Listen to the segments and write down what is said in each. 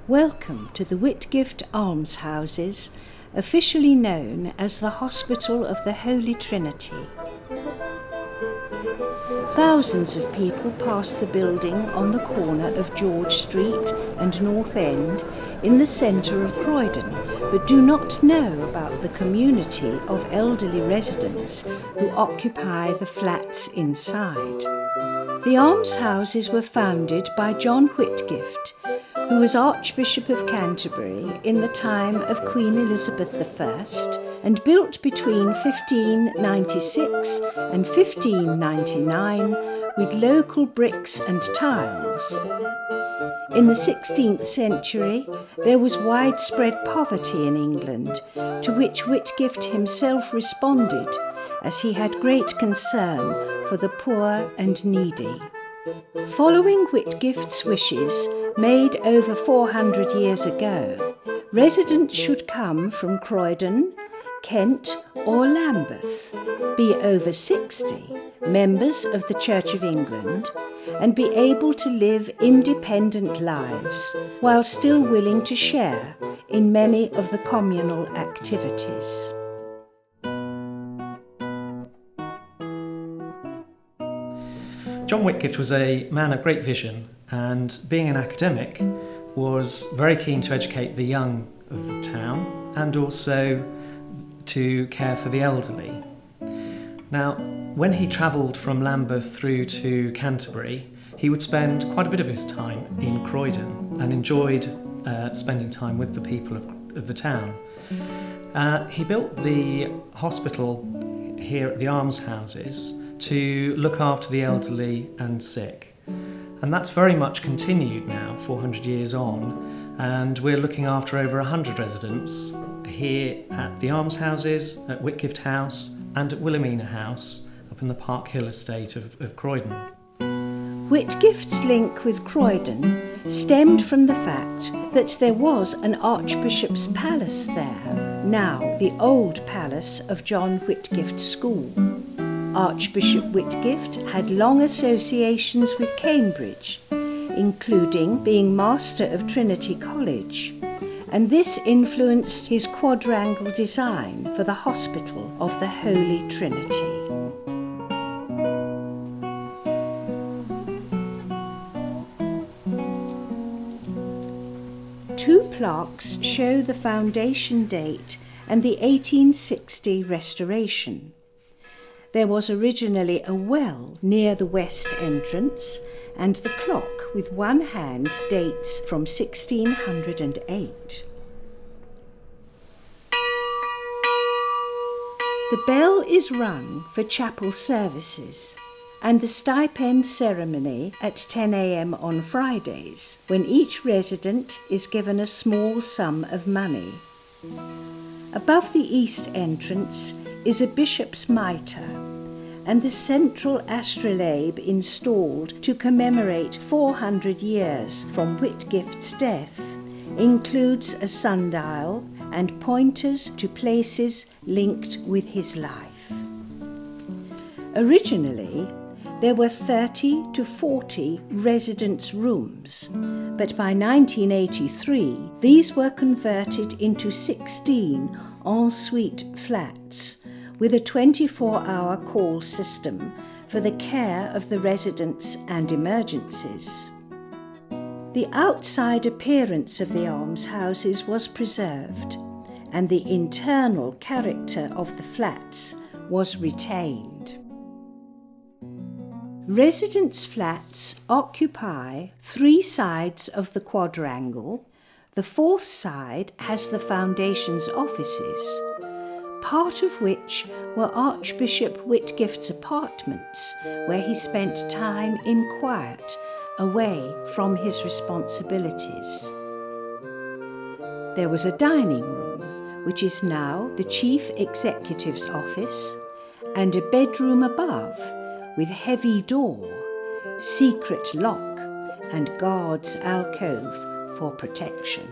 Welcome to the Whitgift Almshouses, officially known as the Hospital of the Holy Trinity. Thousands of people pass the building on the corner of George Street and North End in the centre of Croydon, but do not know about the community of elderly residents who occupy the flats inside. The almshouses were founded by John Whitgift, who was Archbishop of Canterbury in the time of Queen Elizabeth I, and built between 1596 and 1599 with local bricks and tiles. In the 16th century, there was widespread poverty in England, to which Whitgift himself responded, as he had great concern for the poor and needy. Following Whitgift's wishes, made over 400 years ago, residents should come from Croydon, Kent or Lambeth, be over 60, members of the Church of England, and be able to live independent lives while still willing to share in many of the communal activities. John Whitgift was a man of great vision, and being an academic was very keen to educate the young of the town and also to care for the elderly. Now, when he travelled from Lambeth through to Canterbury, he would spend quite a bit of his time in Croydon and enjoyed spending time with the people of the town. He built the hospital here at the almshouses to look after the elderly and sick. And that's very much continued now, 400 years on, and we're looking after over 100 residents here at the almshouses, at Whitgift House and at Wilhelmina House up in the Park Hill estate of Croydon. Whitgift's link with Croydon stemmed from the fact that there was an Archbishop's Palace there, now the old palace of John Whitgift School. Archbishop Whitgift had long associations with Cambridge, including being Master of Trinity College, and this influenced his quadrangle design for the Hospital of the Holy Trinity. Two plaques show the foundation date and the 1860 restoration. There was originally a well near the west entrance, and the clock with one hand dates from 1608. The bell is rung for chapel services and the stipend ceremony at 10 a.m. on Fridays, when each resident is given a small sum of money. Above the east entrance is a bishop's mitre, and the central astrolabe installed to commemorate 400 years from Whitgift's death includes a sundial and pointers to places linked with his life. Originally, there were 30 to 40 residence rooms, but by 1983 these were converted into 16 ensuite flats with a 24-hour call system for the care of the residents and emergencies. The outside appearance of the almshouses was preserved, and the internal character of the flats was retained. Residents' flats occupy 3 sides of the quadrangle. The 4th side has the foundation's offices, part of which were Archbishop Whitgift's apartments, where he spent time in quiet, away from his responsibilities. There was a dining room, which is now the Chief Executive's office, and a bedroom above, with heavy door, secret lock, and guard's alcove for protection.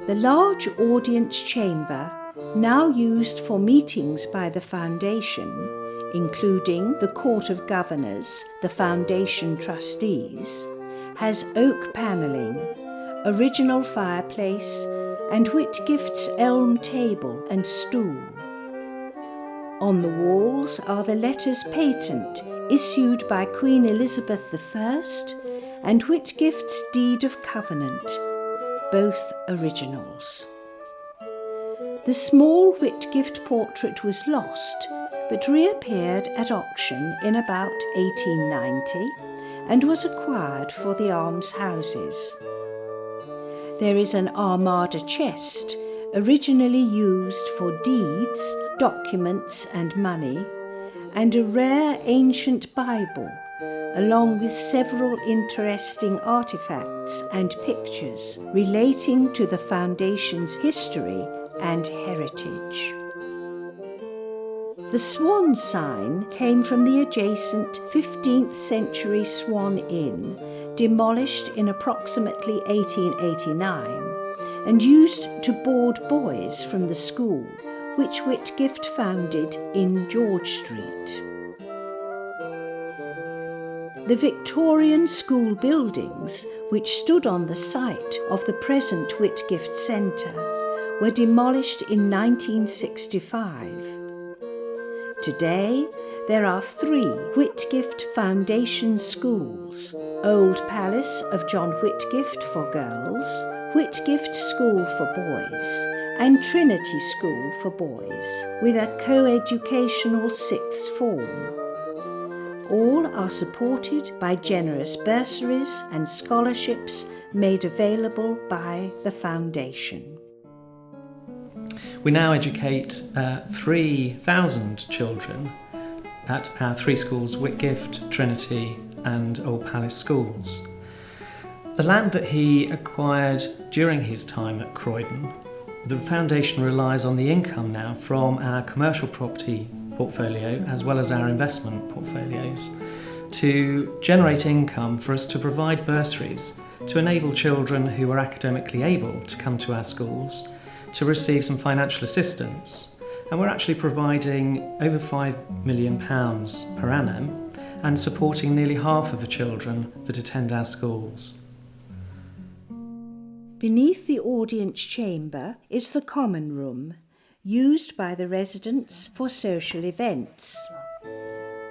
The large audience chamber, now used for meetings by the Foundation, including the Court of Governors, the Foundation trustees, has oak panelling, original fireplace, and Whitgift's elm table and stool. On the walls are the letters patent issued by Queen Elizabeth I and Whitgift's deed of covenant, both originals. The small Whitgift portrait was lost, but reappeared at auction in about 1890 and was acquired for the almshouses. There is an Armada chest, originally used for deeds, documents and money, and a rare ancient Bible, along with several interesting artefacts and pictures relating to the foundation's history and heritage. The swan sign came from the adjacent 15th century Swan Inn, demolished in approximately 1889, and used to board boys from the school, which Whitgift founded in George Street. The Victorian school buildings, which stood on the site of the present Whitgift Centre, were demolished in 1965. Today, there are 3 Whitgift Foundation schools: Old Palace of John Whitgift for girls, Whitgift School for boys, and Trinity School for boys, with a co-educational 6th form. All are supported by generous bursaries and scholarships made available by the Foundation. We now educate 3,000 children at our 3 schools, Whitgift, Trinity and Old Palace schools. The land that he acquired during his time at Croydon, the Foundation relies on the income now from our commercial property portfolio as well as our investment portfolios to generate income for us to provide bursaries to enable children who are academically able to come to our schools to receive some financial assistance. And we're actually providing over £5 million per annum and supporting nearly half of the children that attend our schools. Beneath the audience chamber is the common room, used by the residents for social events.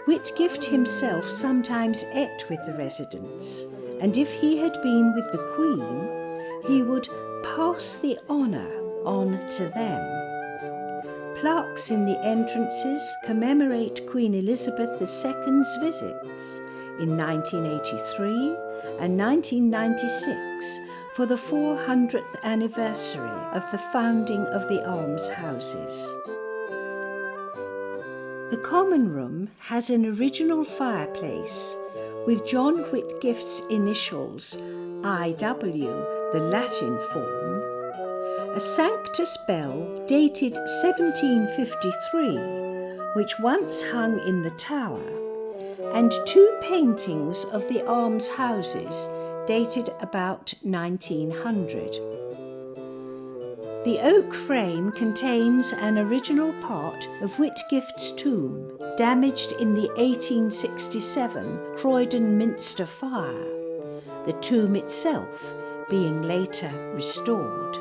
Whitgift himself sometimes ate with the residents, and if he had been with the Queen, he would pass the honour on to them. Plaques in the entrances commemorate Queen Elizabeth II's visits in 1983 and 1996 for the 400th anniversary of the founding of the almshouses. The common room has an original fireplace with John Whitgift's initials IW, the Latin form, a Sanctus bell dated 1753, which once hung in the tower, and 2 paintings of the almshouses dated about 1900. The oak frame contains an original part of Whitgift's tomb, damaged in the 1867 Croydon Minster fire, the tomb itself being later restored.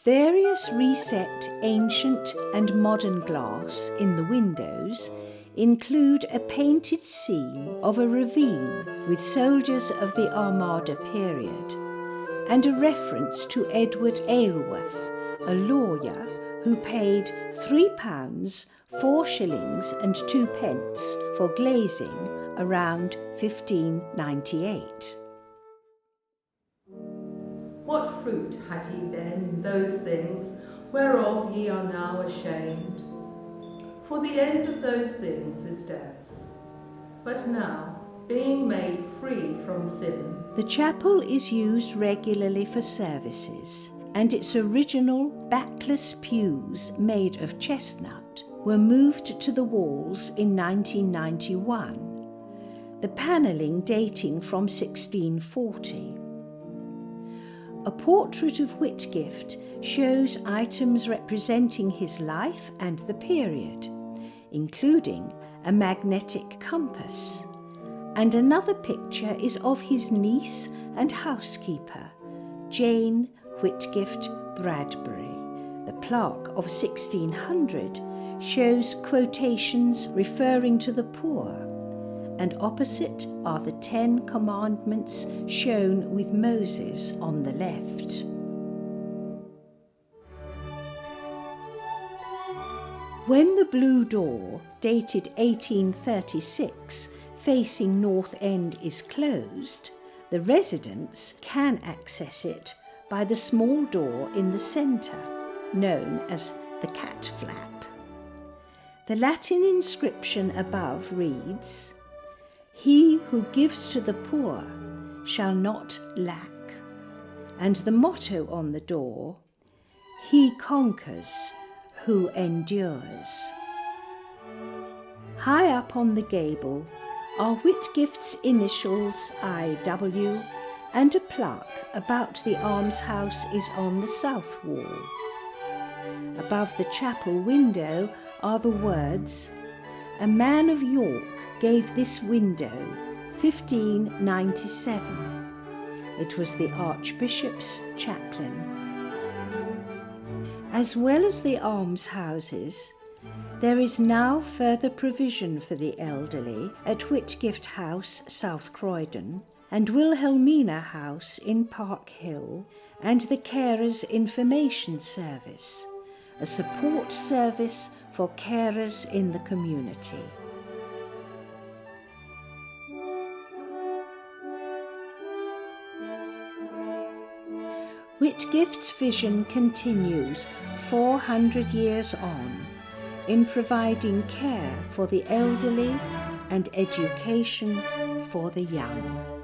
Various reset ancient and modern glass in the windows include a painted scene of a ravine with soldiers of the Armada period, and a reference to Edward Aylworth, a lawyer who paid £3, 4 shillings and 2 pence for glazing around 1598. What fruit had he then in those things whereof ye are now ashamed? For the end of those things is death. But now, being made free from sin. The chapel is used regularly for services, and its original backless pews made of chestnut were moved to the walls in 1991, the panelling dating from 1640. A portrait of Whitgift shows items representing his life and the period, including a magnetic compass, and another picture is of his niece and housekeeper, Jane Whitgift Bradbury. The plaque of 1600 shows quotations referring to the poor, and opposite are the 10 Commandments shown with Moses on the left. When the blue door, dated 1836, facing North End is closed, the residents can access it by the small door in the centre, known as the cat flap. The Latin inscription above reads, "He who gives to the poor shall not lack," and the motto on the door, "He conquers who endures." High up on the gable are Whitgift's initials I.W., and a plaque about the almshouse is on the south wall. Above the chapel window are the words, "A man of York gave this window 1597. It was the Archbishop's chaplain." As well as the almshouses, there is now further provision for the elderly at Whitgift House, South Croydon, and Wilhelmina House in Park Hill, and the Carers Information Service, a support service for carers in the community. Whitgift's vision continues 400 years on in providing care for the elderly and education for the young.